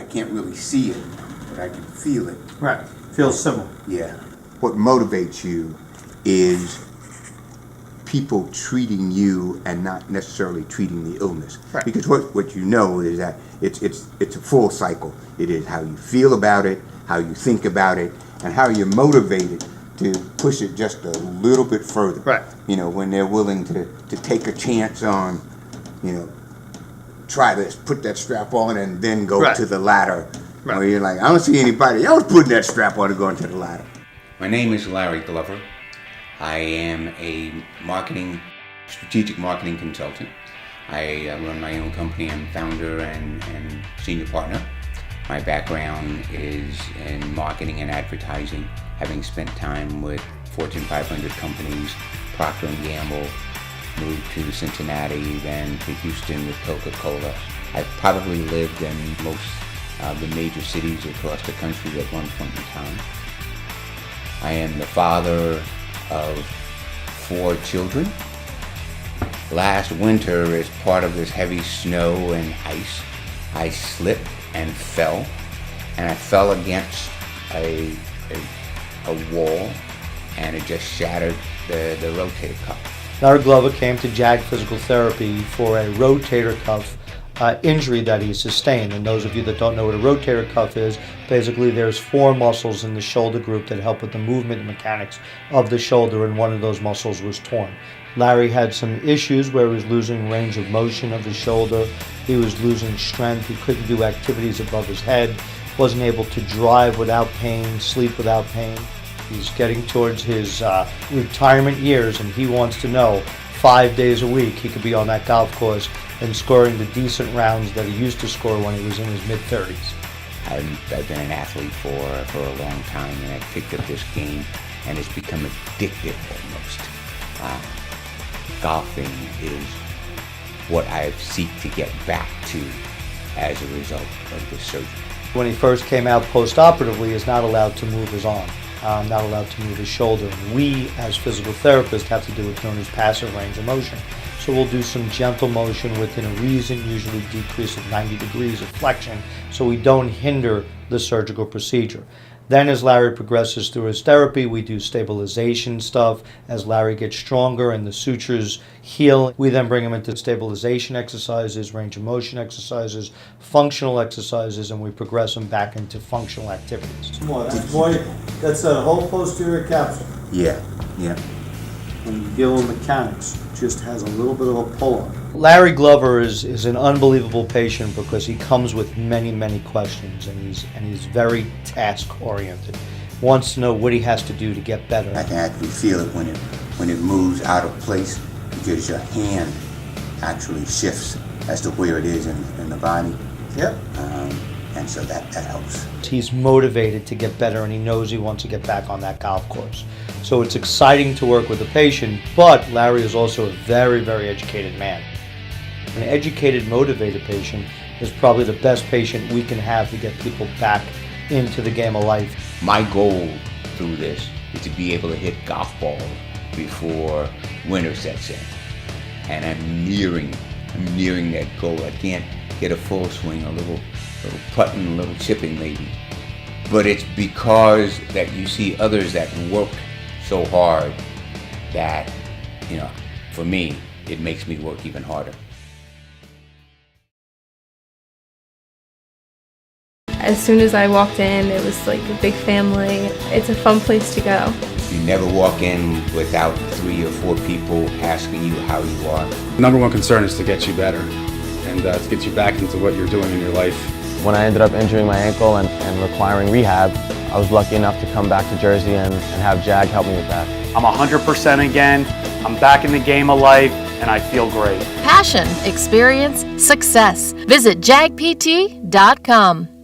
can't really see it, but I can feel it. Right. Feels similar. Yeah. What motivates you is people treating you and not necessarily treating the illness. Right. Because what you know is that it's a full cycle. It is how you feel about it, how you think about it, and how you're motivated to push it just a little bit further. Right. You know, when they're willing to take a chance on, you know, try this, put that strap on and then go Right. to the ladder. Right. Or you're like, I don't see anybody else putting that strap on and going to the ladder. My name is Larry Glover. I am a strategic marketing consultant. I run my own company. I'm founder and senior partner. My background is in marketing and advertising, having spent time with Fortune 500 companies, Procter & Gamble, moved to Cincinnati, then to Houston with Coca-Cola. I've probably lived in most of the major cities across the country at one point in time. I am the father of 4 children. Last winter, as part of this heavy snow and ice, I slipped and fell, and I fell against a wall, and it just shattered the rotator cuff. Larry Glover came to JAG Physical Therapy for a rotator cuff injury that he sustained. And those of you that don't know what a rotator cuff is, basically there's 4 muscles in the shoulder group that help with the movement and mechanics of the shoulder, and one of those muscles was torn. Larry had some issues where he was losing range of motion of his shoulder, he was losing strength, he couldn't do activities above his head, wasn't able to drive without pain, sleep without pain. He's getting towards his retirement years, and he wants to know 5 days a week he could be on that golf course and scoring the decent rounds that he used to score when he was in his mid-30s. I've been an athlete for a long time, and I've picked up this game, and it's become addictive almost. Golfing is what I seek to get back to as a result of this surgery. When he first came out post-operatively, he's not allowed to move his arm, not allowed to move his shoulder. And we, as physical therapists, have to do what's known as passive range of motion. So we'll do some gentle motion within a reason, usually decrease of 90 degrees of flexion, so we don't hinder the surgical procedure. Then as Larry progresses through his therapy, we do stabilization stuff. As Larry gets stronger and the sutures heal, we then bring him into stabilization exercises, range of motion exercises, functional exercises, and we progress him back into functional activities. That's a whole posterior capsule. Yeah. And the gill mechanics just has a little bit of a pull on it. Larry Glover is an unbelievable patient because he comes with many questions, and he's very task oriented. Wants to know what he has to do to get better. I can actually feel it when it moves out of place, because your hand actually shifts as to where it is in the body. Yep. And so that helps. He's motivated to get better, and he knows he wants to get back on that golf course. So it's exciting to work with the patient, but Larry is also a very educated man. An educated, motivated patient is probably the best patient we can have to get people back into the game of life. My goal through this is to be able to hit golf balls before winter sets in. And I'm nearing that goal. I can't get a full swing, a little putting, a little chipping maybe. But it's because that you see others that work so hard that, for me, it makes me work even harder. As soon as I walked in, it was like a big family. It's a fun place to go. You never walk in without 3 or 4 people asking you how you are. Number one concern is to get you better and to get you back into what you're doing in your life. When I ended up injuring my ankle and requiring rehab, I was lucky enough to come back to Jersey and have JAG help me with that. I'm 100% again. I'm back in the game of life, and I feel great. Passion, experience, success. Visit jagpt.com.